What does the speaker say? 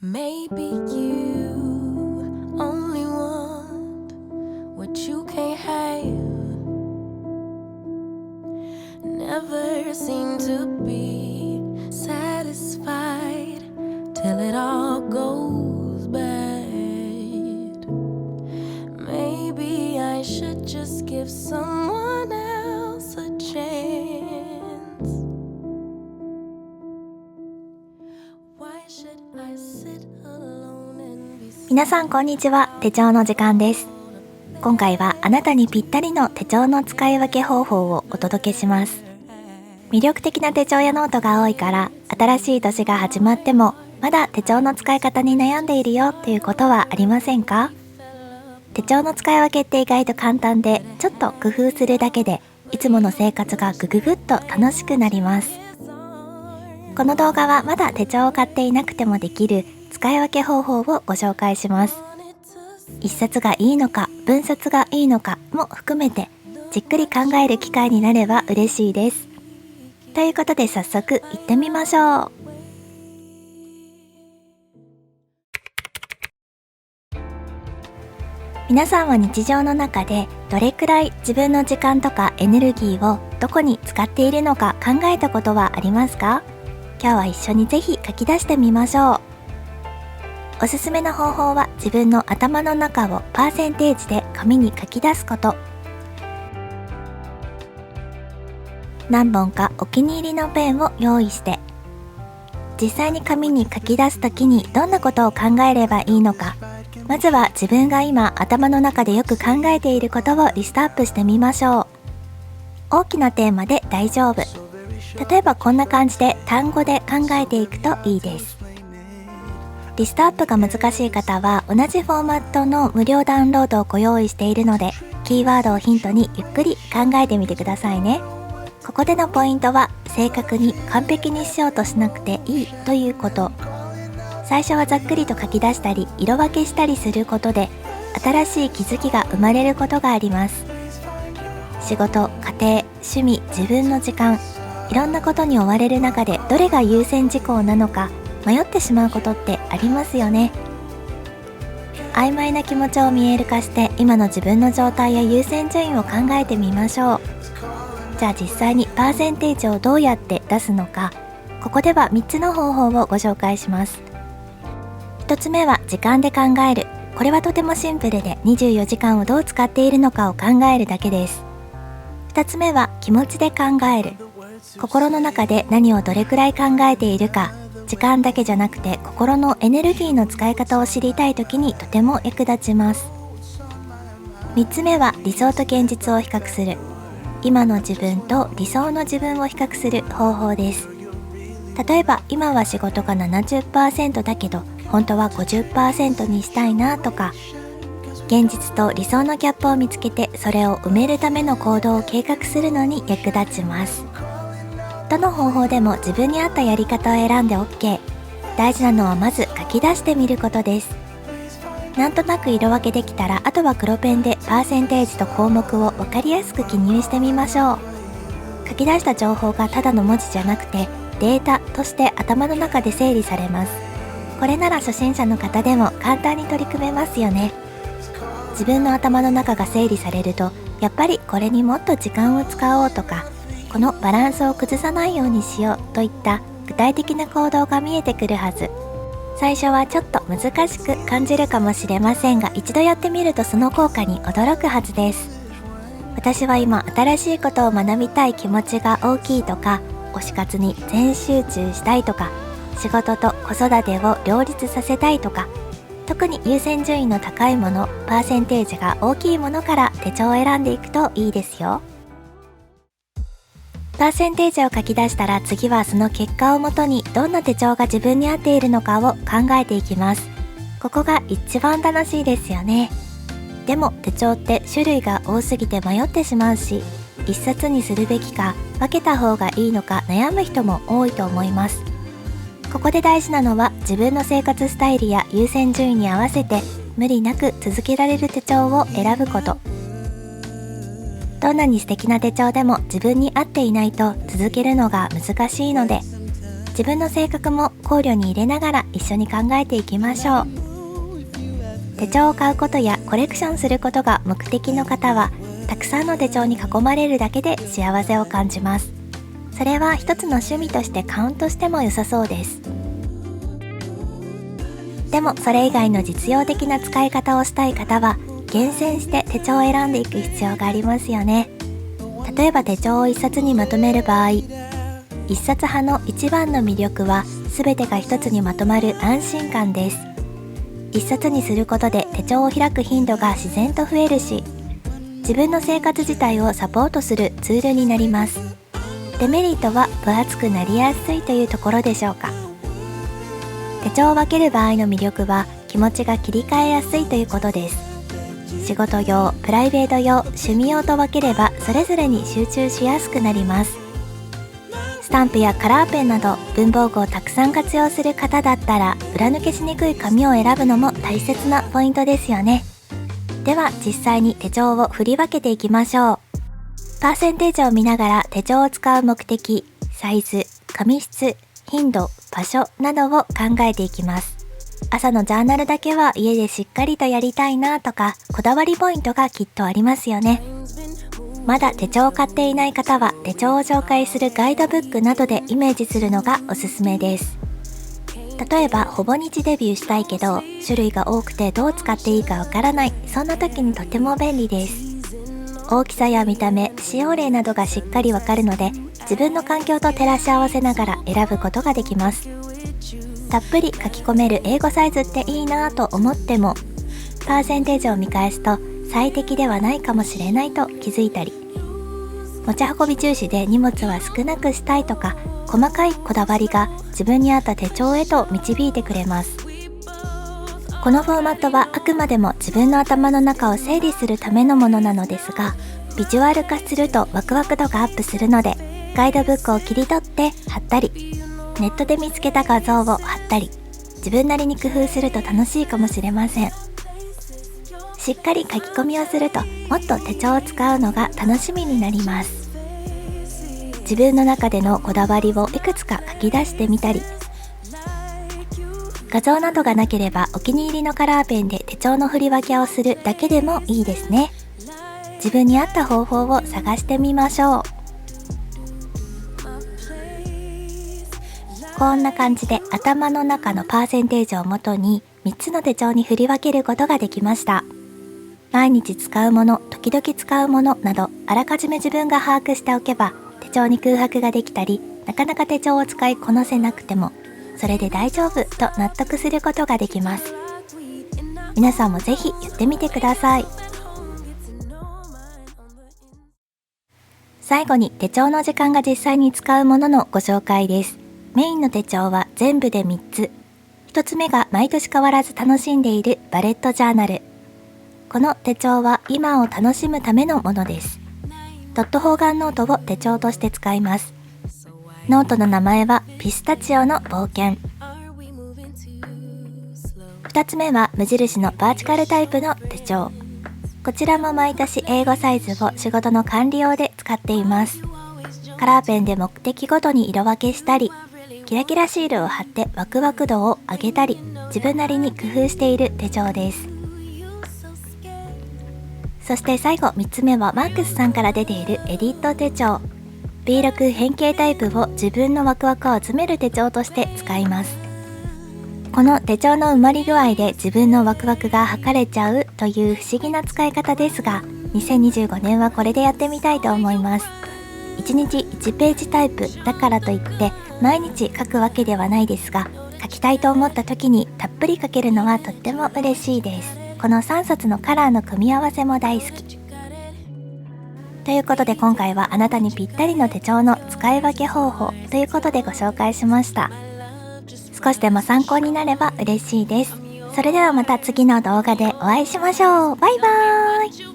Maybe you only want what you can't have. Never seem to be satisfied till it all goes bad. Maybe I should just give someone else a chance. Why should I sit alone and be 皆さんこんにちは。手帳の時間です。今回はあなたにぴったりの手帳の使い分け方法をお届けします。魅力的な手帳やノートが多いから新しい年が始まってもまだ手帳の使い方に悩んでいるよっていうことはありませんか？手帳の使い分けって意外と簡単でちょっと工夫するだけでいつもの生活がぐっと楽しくなります。この動画はまだ手帳を買っていなくてもできる使い分け方法をご紹介します。一冊がいいのか分冊がいいのかも含めてじっくり考える機会になれば嬉しいです。ということで早速行ってみましょう。皆さんは日常の中でどれくらい自分の時間とかエネルギーをどこに使っているのか考えたことはありますか？今日は一緒にぜひ書き出してみましょう。おすすめの方法は自分の頭の中をパーセンテージで紙に書き出すこと。何本かお気に入りのペンを用意して実際に紙に書き出すときにどんなことを考えればいいのか、まずは自分が今頭の中でよく考えていることをリストアップしてみましょう。大きなテーマで大丈夫。例えばこんな感じで単語で考えていくといいです。リストアップが難しい方は同じフォーマットの無料ダウンロードをご用意しているのでキーワードをヒントにゆっくり考えてみてくださいね。ここでのポイントは正確に完璧にしようとしなくていいということ。最初はざっくりと書き出したり色分けしたりすることで新しい気づきが生まれることがあります。仕事、家庭、趣味、自分の時間、いろんなことに追われる中でどれが優先事項なのか迷ってしまうことってありますよね。曖昧な気持ちを見える化して今の自分の状態や優先順位を考えてみましょう。じゃあ実際にパーセンテージをどうやって出すのか、ここでは3つの方法をご紹介します。1つ目は時間で考える。これはとてもシンプルで24時間をどう使っているのかを考えるだけです。2つ目は気持ちで考える。心の中で何をどれくらい考えているか、時間だけじゃなくて心のエネルギーの使い方を知りたいときにとても役立ちます。3つ目は理想と現実を比較する。今の自分と理想の自分を比較する方法です。例えば今は仕事が 70% だけど本当は 50% にしたいなとか、現実と理想のギャップを見つけてそれを埋めるための行動を計画するのに役立ちます。どの方法でも自分に合ったやり方を選んで OK。 大事なのはまず書き出してみることです。なんとなく色分けできたらあとは黒ペンでパーセンテージと項目を分かりやすく記入してみましょう。書き出した情報がただの文字じゃなくてデータとして頭の中で整理されます。これなら初心者の方でも簡単に取り組めますよね。自分の頭の中が整理されるとやっぱりこれにもっと時間を使おうとか、このバランスを崩さないようにしようといった具体的な行動が見えてくるはず。最初はちょっと難しく感じるかもしれませんが一度やってみるとその効果に驚くはずです。私は今新しいことを学びたい気持ちが大きいとか、推し活に全集中したいとか、仕事と子育てを両立させたいとか、特に優先順位の高いもの、パーセンテージが大きいものから手帳を選んでいくといいですよ。パーセンテージを書き出したら次はその結果をもとにどんな手帳が自分に合っているのかを考えていきます。ここが一番楽しいですよね。でも手帳って種類が多すぎて迷ってしまうし、一冊にするべきか分けた方がいいのか悩む人も多いと思います。ここで大事なのは自分の生活スタイルや優先順位に合わせて無理なく続けられる手帳を選ぶこと。どんなに素敵な手帳でも自分に合っていないと続けるのが難しいので、自分の性格も考慮に入れながら一緒に考えていきましょう。手帳を買うことやコレクションすることが目的の方は、たくさんの手帳に囲まれるだけで幸せを感じます。それは一つの趣味としてカウントしても良さそうです。でもそれ以外の実用的な使い方をしたい方は、厳選して手帳を選んでいく必要がありますよね。例えば手帳を一冊にまとめる場合、一冊派の一番の魅力は全てが一つにまとまる安心感です。一冊にすることで手帳を開く頻度が自然と増えるし、自分の生活自体をサポートするツールになります。デメリットは分厚くなりやすいというところでしょうか。手帳を分ける場合の魅力は気持ちが切り替えやすいということです。仕事用、プライベート用、趣味用と分ければそれぞれに集中しやすくなります。スタンプやカラーペンなど文房具をたくさん活用する方だったら、裏抜けしにくい紙を選ぶのも大切なポイントですよね。では実際に手帳を振り分けていきましょう。パーセンテージを見ながら手帳を使う目的、サイズ、紙質、頻度、場所などを考えていきます。朝のジャーナルだけは家でしっかりとやりたいなとか、こだわりポイントがきっとありますよね。まだ手帳を買っていない方は、手帳を紹介するガイドブックなどでイメージするのがおすすめです。例えばほぼ日デビューしたいけど種類が多くてどう使っていいかわからない、そんな時にとても便利です。大きさや見た目、使用例などがしっかりわかるので、自分の環境と照らし合わせながら選ぶことができます。たっぷり書き込める英語サイズっていいなぁと思っても、パーセンテージを見返すと最適ではないかもしれないと気づいたり、持ち運び重視で荷物は少なくしたいとか、細かいこだわりが自分に合った手帳へと導いてくれます。このフォーマットはあくまでも自分の頭の中を整理するためのものなのですが、ビジュアル化するとワクワク度がアップするので、ガイドブックを切り取って貼ったり、ネットで見つけた画像を貼ったり、自分なりに工夫すると楽しいかもしれません。しっかり書き込みをすると、もっと手帳を使うのが楽しみになります。自分の中でのこだわりをいくつか書き出してみたり、画像などがなければお気に入りのカラーペンで手帳の振り分けをするだけでもいいですね。自分に合った方法を探してみましょう。こんな感じで頭の中のパーセンテージをもとに3つの手帳に振り分けることができました。毎日使うもの、時々使うものなど、あらかじめ自分が把握しておけば手帳に空白ができたり、なかなか手帳を使いこなせなくてもそれで大丈夫と納得することができます。皆さんもぜひやってみてください。最後に手帳の時間が実際に使うもののご紹介です。メインの手帳は全部で3つ。1つ目が毎年変わらず楽しんでいるバレットジャーナル。この手帳は今を楽しむためのものです。ドット方眼ノートを手帳として使います。ノートの名前はピスタチオの冒険。2つ目は無印のバーチカルタイプの手帳。こちらも毎年英語サイズを仕事の管理用で使っています。カラーペンで目的ごとに色分けしたり、キラキラシールを貼ってワクワク度を上げたり、自分なりに工夫している手帳です。そして最後3つ目はマークスさんから出ているエディット手帳。B6 変形タイプを自分のワクワクを集める手帳として使います。この手帳の埋まり具合で自分のワクワクが測れちゃうという不思議な使い方ですが、2025年はこれでやってみたいと思います。1日1ページタイプだからといって毎日書くわけではないですが、書きたいと思った時にたっぷり書けるのはとっても嬉しいです。この3冊のカラーの組み合わせも大好き。ということで今回はあなたにぴったりの手帳の使い分け方法ということでご紹介しました。少しでも参考になれば嬉しいです。それではまた次の動画でお会いしましょう。バイバーイ。